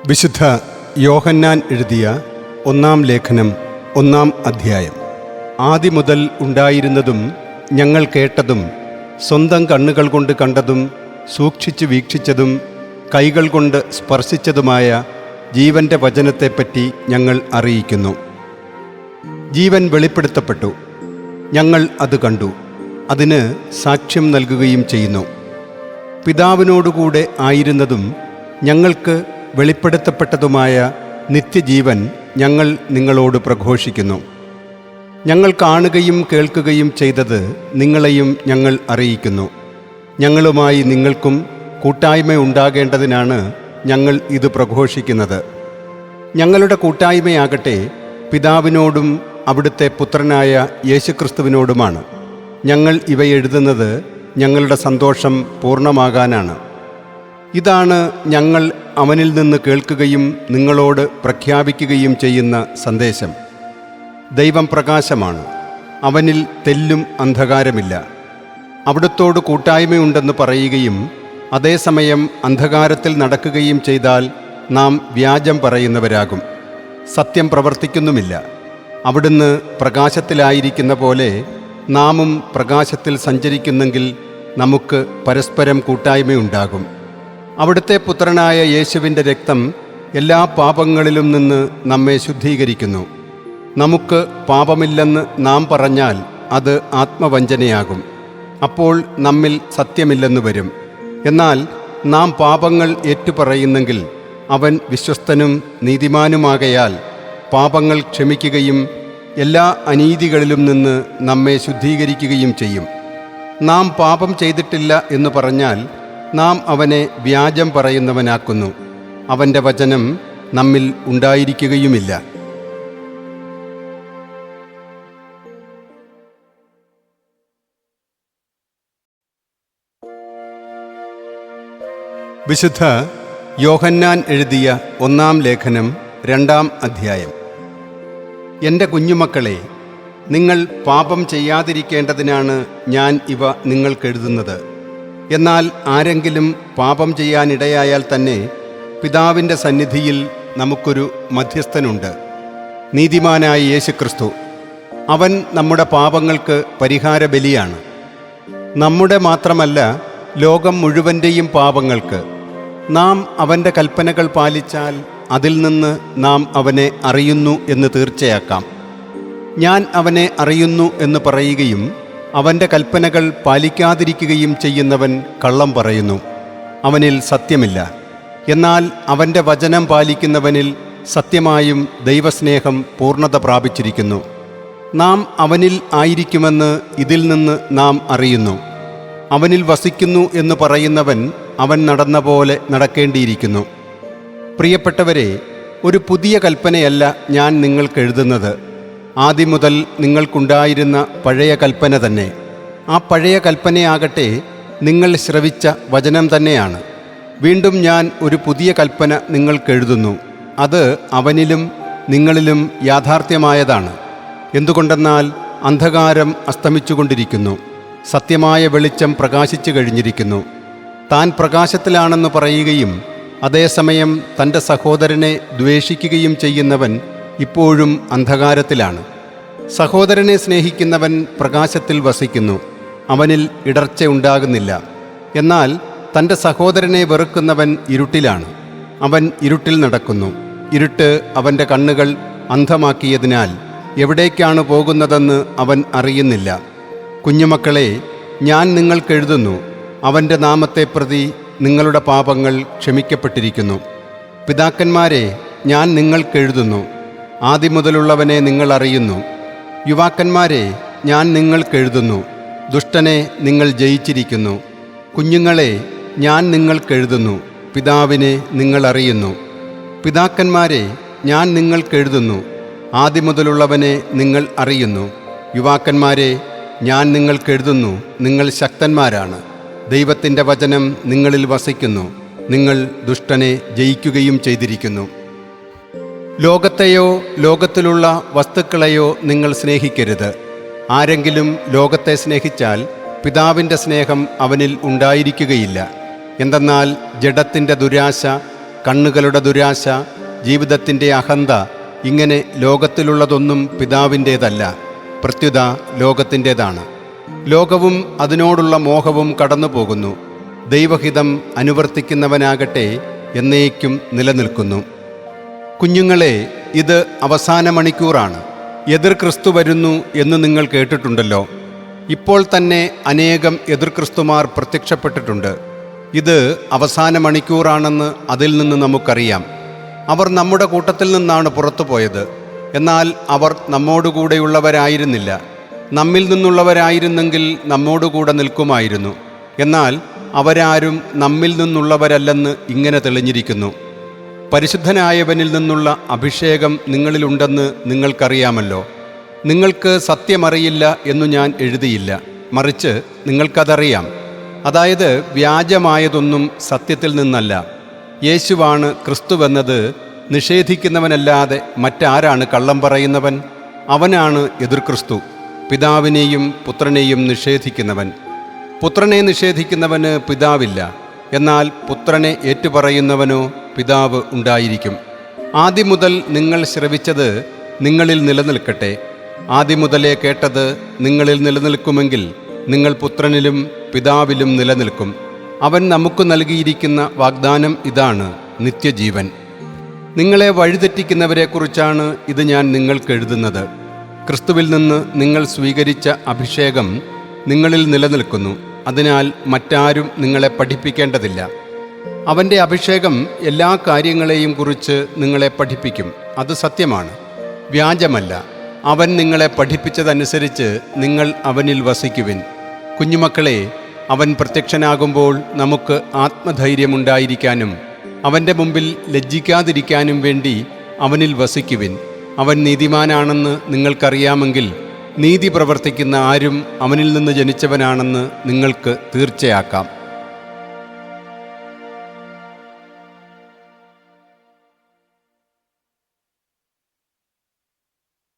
വിശുദ്ധ യോഹന്നാൻ എഴുതിയ 1-ാം ലേഖനം 1-ാം അധ്യായം. ആദിമുതൽ ഉണ്ടായിരുന്നതും ഞങ്ങൾ കേട്ടതും സ്വന്തം കണ്ണുകൾ കൊണ്ട് കണ്ടതും സൂക്ഷിച്ചു വീക്ഷിച്ചതും കൈകൾ കൊണ്ട് സ്പർശിച്ചതുമായ ജീവൻ്റെ വചനത്തെപ്പറ്റി ഞങ്ങൾ അറിയിക്കുന്നു. ജീവൻ വെളിപ്പെടുത്തപ്പെട്ടു, ഞങ്ങൾ അത് കണ്ടു, അതിന് സാക്ഷ്യം നൽകുകയും ചെയ്യുന്നു. പിതാവിനോടുകൂടെ ആയിരുന്നതും ഞങ്ങൾക്ക് വെളിപ്പെടുത്തപ്പെട്ടതുമായ നിത്യജീവൻ ഞങ്ങൾ നിങ്ങളോട് പ്രഘോഷിക്കുന്നു. ഞങ്ങൾ കാണുകയും കേൾക്കുകയും ചെയ്തത് നിങ്ങളെയും ഞങ്ങൾ അറിയിക്കുന്നു. ഞങ്ങളുമായി നിങ്ങൾക്കും കൂട്ടായ്മ ഉണ്ടാകേണ്ടതിനാണ് ഞങ്ങൾ ഇത് പ്രഘോഷിക്കുന്നത്. ഞങ്ങളുടെ കൂട്ടായ്മയാകട്ടെ പിതാവിനോടും അവിടുത്തെ പുത്രനായ യേശുക്രിസ്തുവിനോടുമാണ്. ഞങ്ങൾ ഇവ എഴുതുന്നത് ഞങ്ങളുടെ സന്തോഷം പൂർണ്ണമാകാനാണ്. ഇതാണ് ഞങ്ങൾ അവനിൽ നിന്ന് കേൾക്കുകയും നിങ്ങളോട് പ്രഖ്യാപിക്കുകയും ചെയ്യുന്ന സന്ദേശം. ദൈവം പ്രകാശമാണ്, അവനിൽ തെല്ലും അന്ധകാരമില്ല. അവിടുത്തോട് കൂട്ടായ്മയുണ്ടെന്ന് പറയുകയും അതേസമയം അന്ധകാരത്തിൽ നടക്കുകയും ചെയ്താൽ നാം വ്യാജം പറയുന്നവരാകും, സത്യം പ്രവർത്തിക്കുന്നുമില്ല. അവിടുന്ന് പ്രകാശത്തിലായിരിക്കുന്ന പോലെ നാമും പ്രകാശത്തിൽ സഞ്ചരിക്കുന്നെങ്കിൽ നമുക്ക് പരസ്പരം കൂട്ടായ്മയുണ്ടാകും. അവിടുത്തെ പുത്രനായ യേശുവിൻ്റെ രക്തം എല്ലാ പാപങ്ങളിലും നിന്ന് നമ്മെ ശുദ്ധീകരിക്കുന്നു. നമുക്ക് പാപമില്ലെന്ന് നാം പറഞ്ഞാൽ അത് ആത്മവഞ്ചനയാകും, അപ്പോൾ നമ്മിൽ സത്യമില്ലെന്ന് വരും. എന്നാൽ നാം പാപങ്ങൾ ഏറ്റുപറയുന്നെങ്കിൽ അവൻ വിശ്വസ്തനും നീതിമാനുമാകയാൽ പാപങ്ങൾ ക്ഷമിക്കുകയും എല്ലാ അനീതികളിലും നിന്ന് നമ്മെ ശുദ്ധീകരിക്കുകയും ചെയ്യും. നാം പാപം ചെയ്തിട്ടില്ല എന്ന് പറഞ്ഞാൽ നാം അവനെ വ്യാജം പറയുന്നവനാക്കുന്നു, അവൻ്റെ വചനം നമ്മിൽ ഉണ്ടായിരിക്കുകയുമില്ല. വിശുദ്ധ യോഹന്നാൻ എഴുതിയ 1-ാം ലേഖനം 2-ാം അധ്യായം. എൻ്റെ കുഞ്ഞുമക്കളെ, നിങ്ങൾ പാപം ചെയ്യാതിരിക്കേണ്ടതിനാണ് ഞാൻ ഇവ നിങ്ങൾക്കെഴുതുന്നത്. എന്നാൽ ആരെങ്കിലും പാപം ചെയ്യാനിടയായാൽ തന്നെ പിതാവിൻ്റെ സന്നിധിയിൽ നമുക്കൊരു മധ്യസ്ഥനുണ്ട്, നീതിമാനായ യേശുക്രിസ്തു. അവൻ നമ്മുടെ പാപങ്ങൾക്ക് പരിഹാര ബലിയാണ്. നമ്മുടെ മാത്രമല്ല, ലോകം മുഴുവൻ്റെയും പാപങ്ങൾക്ക്. നാം അവൻ്റെ കൽപ്പനകൾ പാലിച്ചാൽ അതിൽ നിന്ന് നാം അവനെ അറിയുന്നു എന്ന് തീർച്ചയാക്കാം. ഞാൻ അവനെ അറിയുന്നു എന്ന് പറയുകയും അവൻ്റെ കൽപ്പനകൾ പാലിക്കാതിരിക്കുകയും ചെയ്യുന്നവൻ കള്ളം പറയുന്നു, അവനിൽ സത്യമില്ല. എന്നാൽ അവൻ്റെ വചനം പാലിക്കുന്നവനിൽ സത്യമായും ദൈവസ്നേഹം പൂർണ്ണത പ്രാപിച്ചിരിക്കുന്നു. നാം അവനിൽ ആയിരിക്കുമെന്ന് ഇതിൽ നിന്ന് നാം അറിയുന്നു. അവനിൽ വസിക്കുന്നു എന്ന് പറയുന്നവൻ അവൻ നടന്ന പോലെ നടക്കേണ്ടിയിരിക്കുന്നു. പ്രിയപ്പെട്ടവരെ, ഒരു പുതിയ കൽപ്പനയല്ല ഞാൻ നിങ്ങൾക്കെഴുതുന്നത്, ആദ്യം മുതൽ നിങ്ങൾക്കുണ്ടായിരുന്ന പഴയ കൽപ്പന തന്നെ. ആ പഴയ കൽപ്പനയാകട്ടെ നിങ്ങൾ ശ്രവിച്ച വചനം തന്നെയാണ്. വീണ്ടും ഞാൻ ഒരു പുതിയ കൽപ്പന നിങ്ങൾക്കെഴുതുന്നു, അത് അവനിലും നിങ്ങളിലും യാഥാർത്ഥ്യമായതാണ്. എന്തുകൊണ്ടെന്നാൽ അന്ധകാരം അസ്തമിച്ചുകൊണ്ടിരിക്കുന്നു, സത്യമായ വെളിച്ചം പ്രകാശിച്ചു കഴിഞ്ഞിരിക്കുന്നു. താൻ പ്രകാശത്തിലാണെന്ന് പറയുകയും അതേസമയം തൻ്റെ സഹോദരനെ ദ്വേഷിക്കുകയും ചെയ്യുന്നവൻ ഇപ്പോഴും അന്ധകാരത്തിലാണ്. സഹോദരനെ സ്നേഹിക്കുന്നവൻ പ്രകാശത്തിൽ വസിക്കുന്നു, അവനിൽ ഇടർച്ച ഉണ്ടാകുന്നില്ല. എന്നാൽ തൻ്റെ സഹോദരനെ വെറുക്കുന്നവൻ ഇരുട്ടിലാണ്, അവൻ ഇരുട്ടിൽ നടക്കുന്നു. ഇരുട്ട് അവൻ്റെ കണ്ണുകൾ അന്ധമാക്കിയതിനാൽ എവിടേക്കാണ് പോകുന്നതെന്ന് അവൻ അറിയുന്നില്ല. കുഞ്ഞുമക്കളെ, ഞാൻ നിങ്ങൾക്കെഴുതുന്നു, അവൻ്റെ നാമത്തെ പ്രതി നിങ്ങളുടെ പാപങ്ങൾ ക്ഷമിക്കപ്പെട്ടിരിക്കുന്നു. പിതാക്കന്മാരെ, ഞാൻ നിങ്ങൾക്കെഴുതുന്നു, ആദ്യം മുതലുള്ളവനെ നിങ്ങൾ അറിയുന്നു. യുവാക്കന്മാരെ, ഞാൻ നിങ്ങൾക്കെഴുതുന്നു, ദുഷ്ടനെ നിങ്ങൾ ജയിച്ചിരിക്കുന്നു. കുഞ്ഞുങ്ങളെ, ഞാൻ നിങ്ങൾക്കെഴുതുന്നു, പിതാവിനെ നിങ്ങൾ അറിയുന്നു. പിതാക്കന്മാരെ, ഞാൻ നിങ്ങൾക്കെഴുതുന്നു, ആദ്യം മുതലുള്ളവനെ നിങ്ങൾ അറിയുന്നു. യുവാക്കന്മാരെ, ഞാൻ നിങ്ങൾക്കെഴുതുന്നു, നിങ്ങൾ ശക്തന്മാരാണ്. ദൈവത്തിൻ്റെ വചനം നിങ്ങളിൽ വസിക്കുന്നു, നിങ്ങൾ ദുഷ്ടനെ ജയിക്കുകയും ചെയ്തിരിക്കുന്നു. ലോകത്തെയോ ലോകത്തിലുള്ള വസ്തുക്കളെയോ നിങ്ങൾ സ്നേഹിക്കരുത്. ആരെങ്കിലും ലോകത്തെ സ്നേഹിച്ചാൽ പിതാവിൻ്റെ സ്നേഹം അവനിൽ ഉണ്ടായിരിക്കുകയില്ല. എന്തെന്നാൽ ജഡത്തിൻ്റെ ദുരാശ, കണ്ണുകളുടെ ദുരാശ, ജീവിതത്തിൻ്റെ അഹന്ത, ഇങ്ങനെ ലോകത്തിലുള്ളതൊന്നും പിതാവിൻ്റേതല്ല, പ്രത്യുത ലോകത്തിൻ്റേതാണ്. ലോകവും അതിനോടുള്ള മോഹവും കടന്നു പോകുന്നു. ദൈവഹിതം അനുവർത്തിക്കുന്നവനാകട്ടെ എന്നേക്കും നിലനിൽക്കുന്നു. കുഞ്ഞുങ്ങളെ, ഇത് അവസാന മണിക്കൂറാണ്. എതിർ ക്രിസ്തു വരുന്നു എന്ന് നിങ്ങൾ കേട്ടിട്ടുണ്ടല്ലോ. ഇപ്പോൾ തന്നെ അനേകം എതിർ ക്രിസ്തുമാർ പ്രത്യക്ഷപ്പെട്ടിട്ടുണ്ട്. ഇത് അവസാന മണിക്കൂറാണെന്ന് അതിൽ നിന്ന് നമുക്കറിയാം. അവർ നമ്മുടെ കൂട്ടത്തിൽ നിന്നാണ് പുറത്തു പോയത്. എന്നാൽ അവർ നമ്മോടുകൂടെയുള്ളവരായിരുന്നില്ല. നമ്മിൽ നിന്നുള്ളവരായിരുന്നെങ്കിൽ നമ്മോടുകൂടെ നിൽക്കുമായിരുന്നു. എന്നാൽ അവരാരും നമ്മിൽ നിന്നുള്ളവരല്ലെന്ന് ഇങ്ങനെ തെളിഞ്ഞിരിക്കുന്നു. പരിശുദ്ധനായവനിൽ നിന്നുള്ള അഭിഷേകം നിങ്ങളിലുണ്ടെന്ന് നിങ്ങൾക്കറിയാമല്ലോ. നിങ്ങൾക്ക് സത്യമറിയില്ല എന്നു ഞാൻ എഴുതിയില്ല, മറിച്ച് നിങ്ങൾക്കതറിയാം. അതായത് വ്യാജമായതൊന്നും സത്യത്തിൽ നിന്നല്ല. യേശുവാണ് ക്രിസ്തുവെന്നത് നിഷേധിക്കുന്നവനല്ലാതെ മറ്റാരാണ് കള്ളം പറയുന്നവൻ? അവനാണ് എതിർ ക്രിസ്തു, പിതാവിനെയും പുത്രനെയും നിഷേധിക്കുന്നവൻ. പുത്രനെ നിഷേധിക്കുന്നവന് പിതാവില്ല, എന്നാൽ പുത്രനെ ഏറ്റുപറയുന്നവനോ പിതാവ് ഉണ്ടായിരിക്കും. ആദ്യം മുതൽ നിങ്ങൾ ശ്രവിച്ചത് നിങ്ങളിൽ നിലനിൽക്കട്ടെ. ആദ്യം മുതലേ കേട്ടത് നിങ്ങളിൽ നിലനിൽക്കുമെങ്കിൽ നിങ്ങൾ പുത്രനിലും പിതാവിലും നിലനിൽക്കും. അവൻ നമുക്ക് നൽകിയിരിക്കുന്ന വാഗ്ദാനം ഇതാണ്, നിത്യജീവൻ. നിങ്ങളെ വഴിതെറ്റിക്കുന്നവരെക്കുറിച്ചാണ് ഇത് ഞാൻ നിങ്ങൾക്ക് എഴുതുന്നത്. ക്രിസ്തുവിൽ നിന്ന് നിങ്ങൾ സ്വീകരിച്ച അഭിഷേകം നിങ്ങളിൽ നിലനിൽക്കുന്നു. അതിനാൽ മറ്റാരും നിങ്ങളെ പഠിപ്പിക്കേണ്ടതില്ല. അവൻ്റെ അഭിഷേകം എല്ലാ കാര്യങ്ങളെയും കുറിച്ച് നിങ്ങളെ പഠിപ്പിക്കും. അത് സത്യമാണ്, വ്യാജമല്ല. അവൻ നിങ്ങളെ പഠിപ്പിച്ചതനുസരിച്ച് നിങ്ങൾ അവനിൽ വസിക്കുവിൻ. കുഞ്ഞുമക്കളെ, അവൻ പ്രത്യക്ഷനാകുമ്പോൾ നമുക്ക് ആത്മധൈര്യമുണ്ടായിരിക്കാനും അവൻ്റെ മുമ്പിൽ ലജ്ജിക്കാതിരിക്കാനും വേണ്ടി അവനിൽ വസിക്കുവിൻ. അവൻ നീതിമാനാണെന്ന് നിങ്ങൾക്കറിയാമെങ്കിൽ നീതി പ്രവർത്തിക്കുന്ന ആരും അവനിൽ നിന്ന് ജനിച്ചവനാണെന്ന് നിങ്ങൾക്ക് തീർച്ചയാക്കാം.